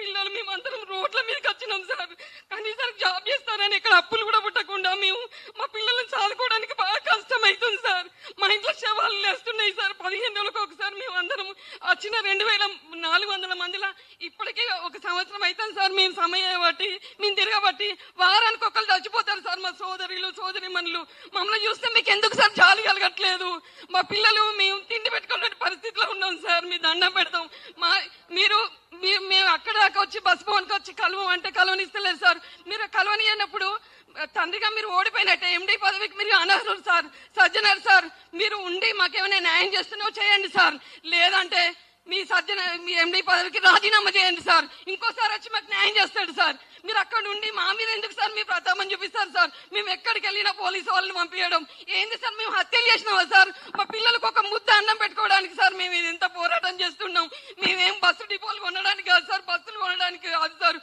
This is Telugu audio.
పిల్లలు మేమందరం రోడ్ల మీదకి వచ్చినాం సార్. కనీసం జాబ్ చేస్తారని ఇక్కడ అప్పులు కూడా పుట్టకుండా మేము మా పిల్లల్ని చదువుకోవడానికి బాగా కష్టం అవుతుంది సార్. మా ఇంట్లో శవాలు లేస్తున్నాయి సార్. 15 రోజులకు ఒకసారి మేము అందరం వచ్చిన 2400 మందిలా ఇప్పటికీ ఒక సంవత్సరం అవుతుంది సార్. మేము సమయం బట్టి మేము తిరగబట్టి వారానికి ఒకళ్ళు చచ్చిపోతారు సార్. మా సోదరులు సోదరిమణులు మమ్మల్ని చూస్తే మీకు ఎందుకు సార్ జాలి కలగట్లేదు? మా పిల్లలు మేము తిండి పెట్టుకునే పరిస్థితిలో ఉన్నాం సార్. మీ దండం పెడతాం. మేము అక్కడ దాకా వచ్చి బస్ భవన్కి వచ్చి కలవం అంటే కలవనిస్తలేదు సార్. మీరు కలవని అయినప్పుడు తండ్రిగా మీరు ఓడిపోయినట్టే. ఎండి పదవికి మీరు అనర్హులు సార్. సజ్జనర్ సార్, మీరు ఉండి మాకేమైనా న్యాయం చేస్తున్నావో చేయండి సార్. లేదంటే మీ ఎండి పదవికి రాజీనామా చేయండి సార్. ఇంకోసారి వచ్చి మాకు న్యాయం చేస్తాడు సార్. మీరు అక్కడ ఉండి మా మీద ఎందుకు సార్ మీ ప్రతాపం చూపిస్తారు సార్? మేము ఎక్కడికి వెళ్ళినా పోలీసు వాళ్ళని పంపించడం ఏంది సార్? మేము హత్యలు చేసినావా సార్? మా పిల్లలకు ఒక ముద్ద అన్నం పెట్టుకోవడానికి సార్ మేము ఇది ఎంత పోరాటం చేస్తున్నాం. మేమేం బస్సు డిపోలు కొనడానికి కాదు సార్, బస్సులు కొనడానికి కాదు సార్.